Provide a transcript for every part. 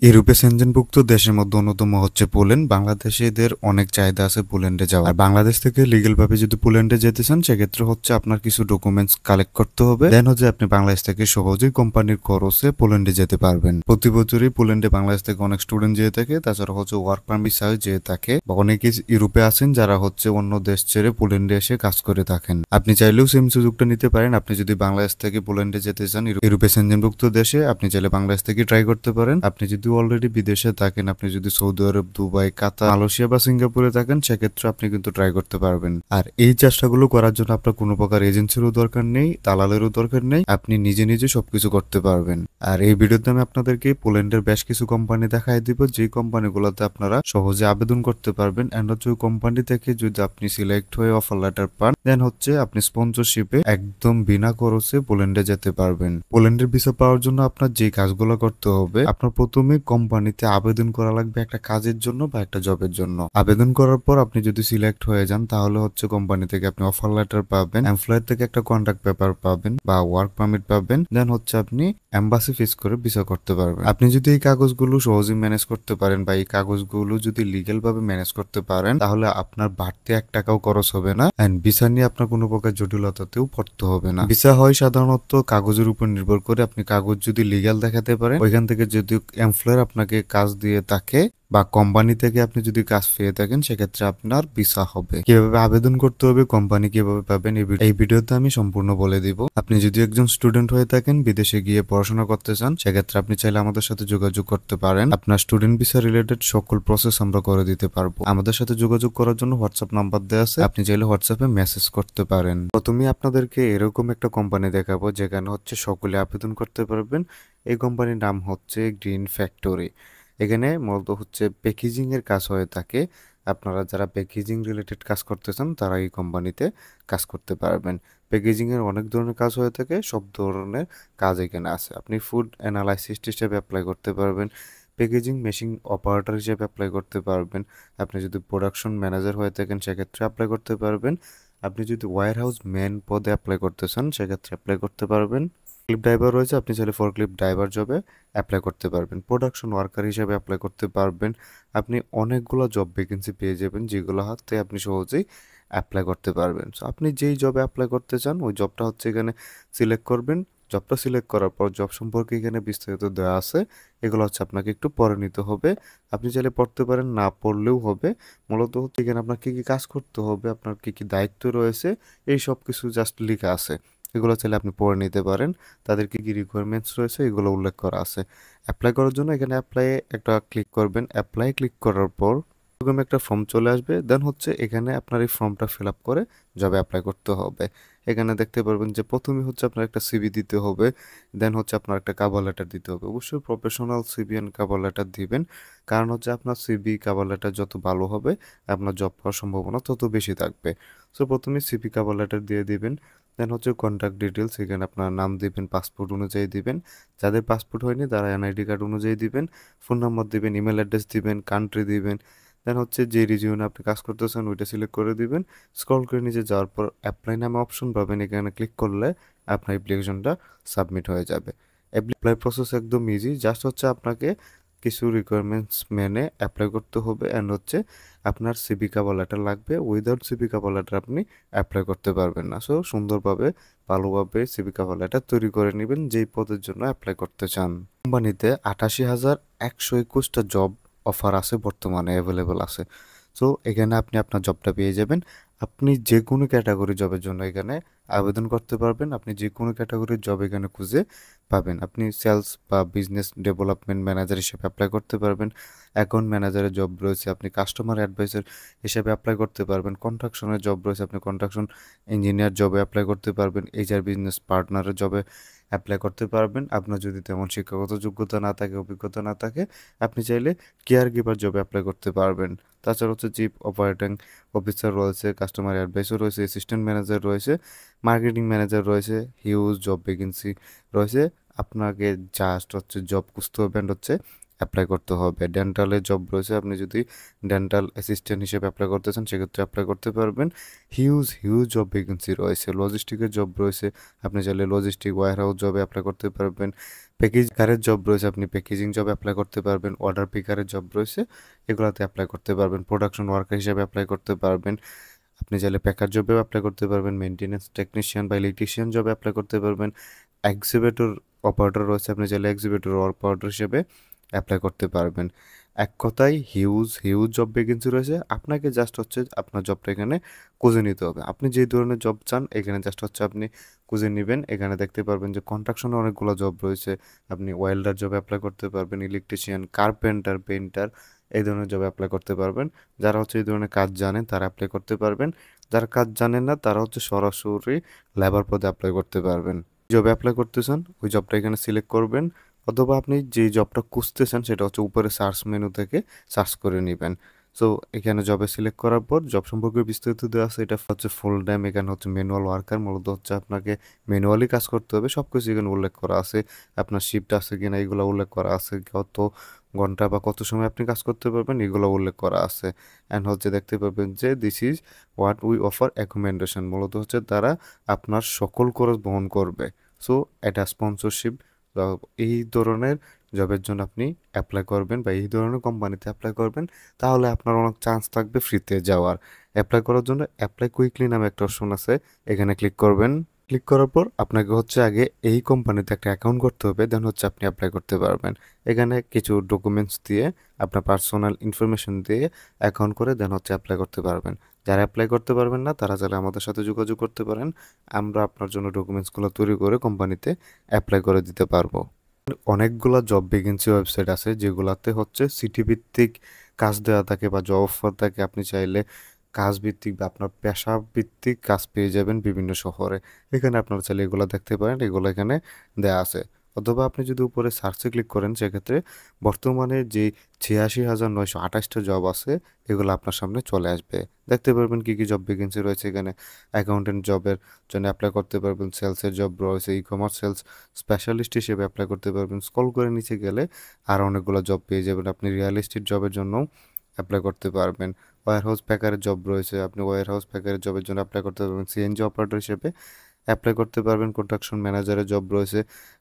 ইউরোপে সেনজেনভুক্ত দেশের মধ্যে অন্যতম হচ্ছে পোল্যান্ড। বাংলাদেশিদের অনেক চাহিদা আছে পোল্যান্ডে যাওয়ার। আর বাংলাদেশ থেকে লিগেল ভাবে যদি পোল্যান্ডে যেতে চান সেক্ষেত্রে হচ্ছে আপনার কিছু ডকুমেন্টস কালেক্ট করতে হবে, দেন হচ্ছে আপনি বাংলাদেশ থেকে সহজেই কোম্পানির খরচে পোল্যান্ডে যেতে পারবেন। প্রতি বছরই পোল্যান্ডে বাংলাদেশ থেকে অনেক স্টুডেন্ট যেয়ে থাকে, তাছাড়া হচ্ছে ওয়ার্ক পারমিট ছাড়া যেয়ে থাকে, বা অনেকে ইউরোপে আছেন যারা হচ্ছে অন্য দেশ ছেড়ে পোল্যান্ডে এসে কাজ করে থাকেন। আপনি চাইলেও সেম সুযোগটা নিতে পারেন। আপনি যদি বাংলাদেশ থেকে পোল্যান্ডে যেতে চান ইউরোপে সেনজেনভুক্ত দেশে, আপনি চাইলে বাংলাদেশ থেকে ট্রাই করতে পারেন। আপনি যদি অলরেডি বিদেশে থাকেন, আপনি যদি সৌদি আরব, দুবাই, কাতার, মালয়েশিয়া বা সিঙ্গাপুরে থাকেন, সেক্ষেত্রে আপনি কিন্তু ট্রাই করতে পারবেন। আর এই চেষ্টাগুলো করার জন্য আপনার কোনো প্রকার এজেন্সিরও দরকার নেই, দালালেরও দরকার নেই, আপনি নিজে নিজে সবকিছু করতে পারবেন। আর এই ভিডিওতে আমি আপনাদেরকে পোল্যান্ডের বেশ কিছু কোম্পানি দেখাই দিব, যে কোম্পানিগুলোতে আপনারা সহজে আবেদন করতে পারবেন। এন্ড হচ্ছে ওই কোম্পানি থেকে যদি আপনি সিলেক্ট হয়ে অফার লেটার পান, দেন হচ্ছে আপনি স্পন্সরশিপে একদম বিনা খরচে পোল্যান্ডে যেতে পারবেন। পোল্যান্ডের ভিসা পাওয়ার জন্য আপনার যে কাজগুলো করতে হবে, আপনার প্রথমে কোম্পানিতে আবেদন করা লাগবে একটা কাজের জন্য বা একটা জবের জন্য। আবেদন করার পর আপনি যদি সিলেক্ট হয়ে যান, তাহলে হচ্ছে কোম্পানি থেকে আপনি অফার লেটার পাবেন, এমপ্লয়ার থেকে একটা কন্ট্রাক্ট পেপার পাবেন বা ওয়ার্ক পারমিট পাবেন, দেন হচ্ছে আপনি এম্বাসি ফেস করে ভিসা করতে পারবেন। আপনি যদি এই কাগজগুলো সহজেই ম্যানেজ করতে পারেন বা এই কাগজগুলো যদি লিগ্যাল ভাবে ম্যানেজ করতে পারেন, তাহলে আপনার বাড়তি 1 টাকাও খরচ হবে না, এন্ড ভিসা নিয়ে আপনার কোনো প্রকার জটিলতাতেও পড়তে হবে না। ভিসা হয় সাধারণত কাগজের উপর নির্ভর করে। আপনি কাগজ যদি লিগ্যাল দেখাতে পারেন, ওইখান থেকে যদি এমপ্লয়ার আপনাকে কাজ দিয়ে থাকে বা কোম্পানি থেকে আপনি যদি কাজ পেয়ে থাকেন, সেক্ষেত্রে আপনার ভিসা হবে। কিভাবে আবেদন করতে হবে, কোম্পানি কিভাবে পাবেন, এই ভিডিওতে আমি সম্পূর্ণ বলে দিব। আপনি যদি একজন স্টুডেন্ট হয়ে থাকেন, বিদেশে গিয়ে পড়াশোনা করতে চান, সেক্ষেত্রে আপনি চাইলে আমাদের সাথে যোগাযোগ করতে পারেন। আপনার স্টুডেন্ট ভিসা রিলেটেড সকল প্রসেস আমরা করে দিতে পারবো। আমাদের সাথে যোগাযোগ করার জন্য হোয়াটসঅ্যাপ নাম্বার দেওয়া আছে, আপনি চাইলে হোয়াটসঅ্যাপে মেসেজ করতে পারেন। প্রথমে আপনাদেরকে এরকম একটা কোম্পানি দেখাবো যেখানে হচ্ছে সকলে আবেদন করতে পারবেন। এই কোম্পানির নাম হচ্ছে গ্রিন ফ্যাক্টরি। এখানে মূলত হচ্ছে প্যাকেজিং এর কাজ হয়ে থাকে। আপনারা যারা প্যাকেজিং রিলেটেড কাজ করতে চান, তারা এই কোম্পানিতে কাজ করতে পারবেন। প্যাকেজিং এর অনেক ধরনের কাজ হয়ে থাকে, সব ধরনের কাজ এখানে আছে। আপনি ফুড অ্যানালাইসিস্ট হিসেবে অ্যাপ্লাই করতে পারবেন, প্যাকেজিং মেশিন অপারেটর হিসেবে অ্যাপ্লাই করতে পারবেন। আপনি যদি প্রোডাকশন ম্যানেজার হয়ে থাকেন, সেক্ষেত্রে অ্যাপ্লাই করতে পারবেন। আপনি যদি ওয়্যার হাউস ম্যান পদে অ্যাপ্লাই করতে চান, সেক্ষেত্রে অ্যাপ্লাই করতে পারবেন। ক্লিপ ড্রাইভার রয়েছে, আপনি চাইলে ফরক্লিপ ড্রাইভার জবে অ্যাপ্লাই করতে পারবেন। প্রোডাকশন ওয়ার্কার হিসেবে অ্যাপ্লাই করতে পারবেন। আপনি অনেকগুলো জব ভ্যাকেন্সি পেয়ে যাবেন, যেগুলো হাতে আপনি সহজেই অ্যাপ্লাই করতে পারবেন। সো আপনি যেই জবে অ্যাপ্লাই করতে চান, ওই জবটা হচ্ছে এখানে সিলেক্ট করবেন। জবটা সিলেক্ট করার পর জব সম্পর্কে এখানে বিস্তারিত দেওয়া আছে, এগুলো হচ্ছে আপনাকে একটু পড়ে নিতে হবে। আপনি চাইলে পড়তে পারেন, না পড়লেও হবে। মূলত হচ্ছে এখানে আপনার কী কী কাজ করতে হবে, আপনার কী কী দায়িত্ব রয়েছে, এই সব কিছু জাস্ট লেখা আছে। এগুলো চাইলে আপনি পড়ে নিতে পারেন। তাদের কি কি রিকোয়ারমেন্টস রয়েছে এগুলো উল্লেখ করা আছে। অ্যাপ্লাই করার জন্য এখানে অ্যাপ্লাই একটা ক্লিক করবেন। অ্যাপ্লাই ক্লিক করার পর এরকম একটা ফর্ম চলে আসবে, দেন হচ্ছে এখানে আপনার এই ফর্মটা ফিল আপ করে জবে অ্যাপ্লাই করতে হবে। এখানে দেখতে পারবেন যে প্রথমে হচ্ছে আপনার একটা সিভি দিতে হবে, দেন হচ্ছে আপনার একটা কভার লেটার দিতে হবে। অবশ্যই professional CV and cover letter দিবেন, কারণ হচ্ছে আপনার সিভি কভার লেটার যত ভালো হবে, আপনার জব পাওয়ার সম্ভাবনা তত বেশি থাকবে। সো প্রথমে সিভি কভার লেটার দিয়ে দিবেন, দেন হচ্ছে কন্ট্যাক্ট ডিটেলস, এখানে আপনার নাম দিবেন, পাসপোর্ট অনুযায়ী দিবেন। যাদের পাসপোর্ট হয়নি তারা এনআইডি কার্ড অনুযায়ী দিবেন। ফোন নাম্বার দিবেন, ইমেল অ্যাড্রেস দিবেন, কান্ট্রি দিবেন। দেন হচ্ছে যে রিজিয়নে আপনি কাজ করতেছেন ওইটা সিলেক্ট করে দিবেন। স্ক্রল করে নিচে যাওয়ার পর অ্যাপ্লাই নামে অপশন পাবেন, এখানে ক্লিক করলে আপনার অ্যাপ্লিকেশনটা সাবমিট হয়ে যাবে। অ্যাপ্লাই প্রসেস একদম ইজি, জাস্ট হচ্ছে আপনাকে কিছু রিকোয়ারমেন্টস মেনে অ্যাপ্লাই করতে হবে। অ্যান্ড হচ্ছে আপনার সিভি কভার লেটার লাগবে, উইদাউট সিভি কভার লেটার আপনি অ্যাপ্লাই করতে পারবেন না। সো সুন্দরভাবে ভালোভাবে সিভি কভার লেটার তৈরি করে নেবেন যেই পদের জন্য অ্যাপ্লাই করতে চান। কোম্পানিতে 88,121টা জব অফার আছে, বর্তমানে অ্যাভেলেবল আছে। সো এখানে আপনি আপনার জবটা পেয়ে যাবেন। আপনি যে কোনো ক্যাটাগরি জবের জন্য এখানে আবেদন করতে পারবেন। আপনি যে কোনো ক্যাটাগরির জব এখানে খুঁজে পাবেন। আপনি সেলস বা বিজনেস ডেভেলপমেন্ট ম্যানেজার হিসেবে অ্যাপ্লাই করতে পারবেন। অ্যাকাউন্ট ম্যানেজারের জব রয়েছে, আপনি কাস্টমার অ্যাডভাইজার হিসেবে অ্যাপ্লাই করতে পারবেন। কন্ট্রাকশনের জব রয়েছে, আপনি কন্ট্রাকশন ইঞ্জিনিয়ার জবে অ্যাপ্লাই করতে পারবেন। এইচআর বিজনেস পার্টনারের জবে অ্যাপ্লাই করতে পারবেন। আপনার যদি তেমন শিক্ষাগত যোগ্যতা না থাকে, অভিজ্ঞতা না থাকে, আপনি চাইলে কেয়ার গিভার জবে অ্যাপ্লাই করতে পারবেন। তাছাড়া হচ্ছে চিফ অপারেটিং অফিসার রয়েছে, কাস্টমার অ্যাডভাইসর রয়েছে, অ্যাসিস্ট্যান্ট ম্যানেজার রয়েছে, মার্কেটিং ম্যানেজার রয়েছে, হিউজ জব ভ্যাকেন্সি রয়েছে। আপনাকে জাস্ট হচ্ছে জব খুঁজতে হবে, and হচ্ছে অ্যাপ্লাই করতে হবে। ডেন্টালের জব রয়েছে, আপনি যদি ডেন্টাল অ্যাসিস্ট্যান্ট হিসেবে অ্যাপ্লাই করতে চান সেক্ষেত্রে অ্যাপ্লাই করতে পারবেন। হিউজ হিউজ জব ভ্যাকেন্সি রয়েছে। লজিস্টিকের জব রয়েছে, আপনি চাইলে লজিস্টিক ওয়্যার হাউস জবে অ্যাপ্লাই করতে পারবেন। প্যাকেজারের জব রয়েছে, আপনি প্যাকেজিং জবে অ্যাপ্লাই করতে পারবেন। অর্ডার পিকারের জব রয়েছে, এগুলোতে অ্যাপ্লাই করতে পারবেন। প্রোডাকশন ওয়ার্কার হিসেবে অ্যাপ্লাই করতে পারবেন। আপনি চাইলে প্যাকার জবেও অ্যাপ্লাই করতে পারবেন। মেইনটেনেন্স টেকনিশিয়ান বা ইলেকট্রিশিয়ান জবে অ্যাপ্লাই করতে পারবেন। এক্সিবিটর অপারেটর রয়েছে, আপনি চাইলে এক্সিবিটর অপারেটর হিসেবে অ্যাপ্লাই করতে পারবেন। এক কথায় হিউজ হিউজ জব ভ্যাকেন্সি রয়েছে। আপনাকে জাস্ট হচ্ছে আপনার জবটা এখানে খুঁজে নিতে হবে। আপনি যে ধরনের জব চান এখানে জাস্ট হচ্ছে আপনি খুঁজে নেবেন। এখানে দেখতে পারবেন যে কনস্ট্রাকশনে অনেকগুলো জব রয়েছে। আপনি ওয়েল্ডার জবে অ্যাপ্লাই করতে পারবেন, ইলেকট্রিশিয়ান, কার্পেন্টার, পেইন্টার এই ধরনের জবে অ্যাপ্লাই করতে পারবেন। যারা হচ্ছে এই ধরনের কাজ জানেন তারা অ্যাপ্লাই করতে পারবেন। যারা কাজ জানেন না তারা হচ্ছে সরাসরি লেবার পদে অ্যাপ্লাই করতে পারবেন। জবে অ্যাপ্লাই করতে চান ওই জবটা এখানে সিলেক্ট করবেন, অথবা আপনি যে জবটা খুঁজতেছেন সেটা হচ্ছে উপরে সার্চ মেনু থেকে সার্চ করে নেবেন। সো এখানে জবে সিলেক্ট করার পর জব সম্পর্কে বিস্তারিত দেওয়া আছে। এটা হচ্ছে ফুল টাইম, এখানে হচ্ছে ম্যানুয়াল ওয়ার্কার, মূলত হচ্ছে আপনাকে ম্যানুয়ালি কাজ করতে হবে। সব কিছু এখানে উল্লেখ করা আছে। আপনার শিফট আছে কিনা এগুলো উল্লেখ করা আছে, কত ঘন্টা বা কত সময় আপনি কাজ করতে পারবেন এগুলো উল্লেখ করা আছে। অ্যান্ড হচ্ছে দেখতে পারবেন যে this is what we offer accommodation, মূলত হচ্ছে তারা আপনার সকল খরচ বহন করবে। সো এটা স্পন্সরশিপ। এই ধরনের জবের জন্য আপনি অ্যাপ্লাই করবেন বা এই ধরনের কোম্পানিতে অ্যাপ্লাই করবেন, তাহলে আপনার অনেক চান্স থাকবে ফ্রিতে যাওয়ার। অ্যাপ্লাই করার জন্য অ্যাপ্লাই কুইকলি নামে একটা অপশন আছে, এখানে ক্লিক করবেন। ক্লিক করার পর আপনাকে হচ্ছে আগে এই কোম্পানিতে একটা অ্যাকাউন্ট করতে হবে, দেন হচ্ছে আপনি অ্যাপ্লাই করতে পারবেন। এখানে কিছু ডকুমেন্টস দিয়ে আপনার পার্সোনাল ইনফরমেশন দিয়ে অ্যাকাউন্ট করে দেন হচ্ছে অ্যাপ্লাই করতে পারবেন। যারা অ্যাপ্লাই করতে পারবেন না তারা চাইলে আমাদের সাথে যোগাযোগ করতে পারেন, আমরা আপনার জন্য ডকুমেন্টসগুলো তৈরি করে কোম্পানিতে অ্যাপ্লাই করে দিতে পারবো। অনেকগুলা জব ভ্যাকেন্সি ওয়েবসাইট আছে যেগুলাতে হচ্ছে সিটি ভিত্তিক কাজ দেওয়া থাকে বা জব অফার থাকে। আপনি চাইলে কাজ ভিত্তিক বা আপনার পেশা ভিত্তিক কাজ পেয়ে যাবেন বিভিন্ন শহরে। এখানে আপনারা চাইলে এগুলো দেখতে পারেন, এগুলো এখানে দেয়া আছে। অথবা আপনি যদি উপরে সার্চে ক্লিক করেন সেক্ষেত্রে বর্তমানে যে ৮৬,৯২৮টা জব আছে এগুলো আপনার সামনে চলে আসবে। দেখতে পারবেন কি কি জব ভ্যাকেন্সি রয়েছে এখানে। অ্যাকাউন্টেন্ট জবের জন্য অ্যাপ্লাই করতে পারবেন, সেলসের জব রয়েছে, ই কমার্স সেলস স্পেশালিস্ট হিসেবে অ্যাপ্লাই করতে পারবেন। স্ক্রল করে নিচে গেলে আর অনেকগুলো জব পেয়ে যাবেন। আপনি রিয়েল এস্টেট জবের জন্য অ্যাপ্লাই করতে পারবেন। ওয়্যার হাউস প্যাকারের জব রয়েছে, আপনি ওয়্যার হাউস প্যাকারের জবের জন্য অ্যাপ্লাই করতে পারবেন। সিএনজি অপারেটর হিসেবে অ্যাপ্লাই করতে পারবেন। কনস্ট্রাকশন ম্যানেজারের জব রয়েছে।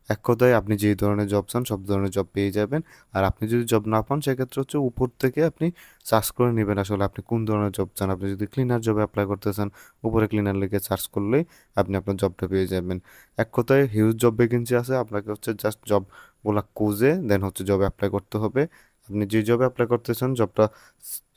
এক কথায় আপনি যেই ধরনের জব চান সব ধরনের জব পেয়ে যাবেন। আর আপনি যদি জব না পান সেক্ষেত্রে হচ্ছে উপর থেকে আপনি সার্চ করে নেবেন আসলে আপনি কোন ধরনের জব চান। আপনি যদি ক্লিনার জবে অ্যাপ্লাই করতে চান উপরে ক্লিনার লিখে সার্চ করলেই আপনি আপনার জবটা পেয়ে যাবেন। এক কথায় হিউজ জব ভ্যাকেন্সি আছে, আপনাকে হচ্ছে জাস্ট জবগুলা খুঁজে দেন হচ্ছে জবে অ্যাপ্লাই করতে হবে। আপনি যে জবে অ্যাপ্লাই করতে চান জবটা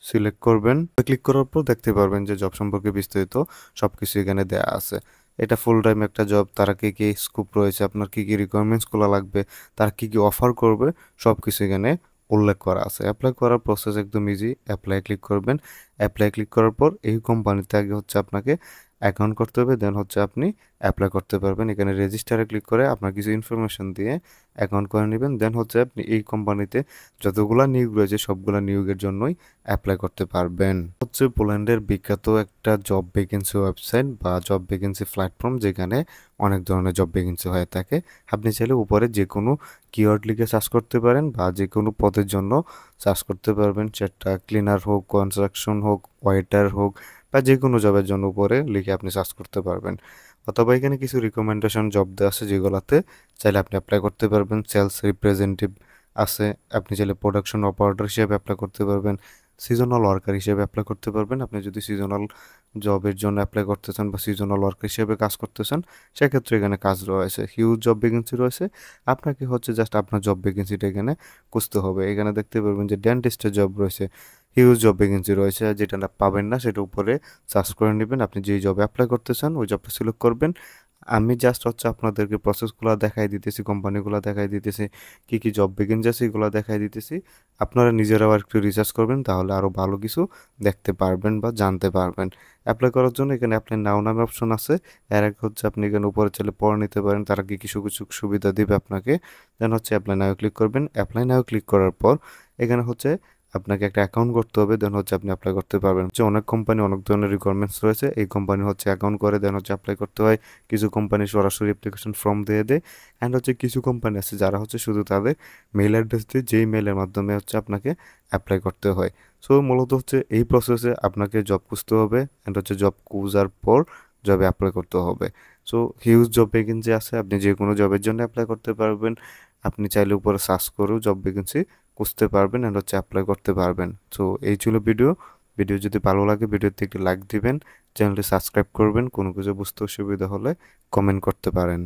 সিলেক্ট করবেন, ক্লিক করার পর দেখতে পারবেন যে জব সম্পর্কে বিস্তারিত সব কিছু এখানে দেয়া আছে। এটা ফুল টাইম একটা জব, তারা কি কি স্কোপ রয়েছে, আপনার কি কি রিকোয়ারমেন্টসগুলো লাগবে, তারা কি কি অফার করবে সব কিছু এখানে উল্লেখ করা আছে। অ্যাপ্লাই করার প্রসেস একদম ইজি। অ্যাপ্লাই ক্লিক করবেন। অ্যাপ্লাই ক্লিক করার পর এই কোম্পানিতে আগে হচ্ছে আপনাকে অ্যাকাউন্ট করতে হবে, দেন হচ্ছে আপনি অ্যাপ্লাই করতে পারবেন। এখানে রেজিস্টারে ক্লিক করে আপনার কিছু ইনফরমেশন দিয়ে অ্যাকাউন্ট করে নেবেন, দেন হচ্ছে আপনি এই কোম্পানিতে যতগুলা নিয়োগ রয়েছে সবগুলা নিয়োগের জন্যই অ্যাপ্লাই করতে পারবেন। হচ্ছে পোল্যান্ডের বিখ্যাত একটা জব ভ্যাকেন্সি ওয়েবসাইট বা জব ভ্যাকেন্সি প্ল্যাটফর্ম যেখানে অনেক ধরনের জব ভ্যাকেন্সি হয়ে থাকে। আপনি চাইলে উপরে যে কোনো কিওয়ার্ড লিখে সার্চ করতে পারেন বা যে কোনো পদের জন্য সার্চ করতে পারবেন, সেটা ক্লিনার হোক, কনস্ট্রাকশন হোক, ওয়েটার হোক বা যে কোনো জবের জন্য উপরে লিখে আপনি সার্চ করতে পারবেন। অথবা এখানে কিছু রিকমেন্ডেশন জব দেওয়া আছে যেগুলোতে চাইলে আপনি অ্যাপ্লাই করতে পারবেন। সেলস রিপ্রেজেন্টেটিভ আছে, আপনি চাইলে প্রোডাকশন অপারেটর হিসেবে অ্যাপ্লাই করতে পারবেন। সিজনাল ওয়ার্কার হিসেবে অ্যাপ্লাই করতে পারবেন। আপনি যদি সিজনাল জবের জন্য অ্যাপ্লাই করতে চান বা সিজনাল ওয়ার্কার হিসেবে কাজ করতে চান সেক্ষেত্রে এখানে কাজ রয়েছে। হিউজ জব ভ্যাকেন্সি রয়েছে, আপনাকে হচ্ছে জাস্ট আপনার জব ভ্যাকেন্সিটা এখানে খুঁজতে হবে। এখানে দেখতে পারবেন যে ডেন্টিস্টের জব রয়েছে, হিউজ জব ভ্যাকেন্সি রয়েছে। যেটা না পাবেন না সেটা উপরে সার্চ করে নেবেন। আপনি যেই জবে অ্যাপ্লাই করতে চান ওই জবটা সিলেক্ট করবেন। আমি জাস্ট হচ্ছে আপনাদেরকে প্রসেসগুলো দেখাই দিতেছি, কোম্পানিগুলো দেখাই দিতেছি, কি কি জব ভ্যাকেন্সি আছে এগুলো দেখাই দিতেছি। আপনারা নিজেরাও আর একটু রিসার্চ করবেন, তাহলে আরও ভালো কিছু দেখতে পারবেন বা জানতে পারবেন। অ্যাপ্লাই করার জন্য এখানে অ্যাপ্লাই নাও নামে অপশন আছে। এর এক হচ্ছে আপনি এখানে উপরে চাইলে পড়ে নিতে পারেন তারা কি কিছু কিছু সুবিধা দিবে আপনাকে। দেন হচ্ছে অ্যাপ্লাই নাও ক্লিক করবেন। অ্যাপ্লাই নাও ক্লিক করার পর এখানে হচ্ছে আপনাকে একটা অ্যাকাউন্ট করতে হবে, দেন হচ্ছে আপনি অ্যাপ্লাই করতে পারবেন। যে অনেক কোম্পানি অনেক ধরনের রিকোয়ারমেন্টস রয়েছে, এই কোম্পানি হচ্ছে অ্যাকাউন্ট করে দেন হচ্ছে অ্যাপ্লাই করতে হয়। কিছু কোম্পানি সরাসরি অ্যাপ্লিকেশন ফর্ম দিয়ে দেয়, অ্যান্ড হচ্ছে কিছু কোম্পানি আছে যারা হচ্ছে শুধু তাদের মেইল অ্যাড্রেস দিয়ে, যেই মেইলের মাধ্যমে হচ্ছে আপনাকে অ্যাপ্লাই করতে হয়। সো মূলত হচ্ছে এই প্রসেসে আপনাকে জব খুঁজতে হবে, অ্যান্ড হচ্ছে জব খুঁজার পর জবে অ্যাপ্লাই করতে হবে। সো হিউজ জব ভ্যাকেন্সি আছে, আপনি যে কোনো জবের জন্য অ্যাপ্লাই করতে পারবেন। আপনি চাইলে উপরে সার্চ করেও জব ভ্যাকেন্সি খুঁজতে পারবেন অ্যান্ড হচ্ছে অ্যাপ্লাই করতে পারবেন। সো এই ছিল ভিডিও। ভিডিও যদি ভালো লাগে ভিডিওতে একটি লাইক দিবেন, চ্যানেলটি সাবস্ক্রাইব করবেন, কোনো কিছু বুঝতে অসুবিধা হলে কমেন্ট করতে পারেন।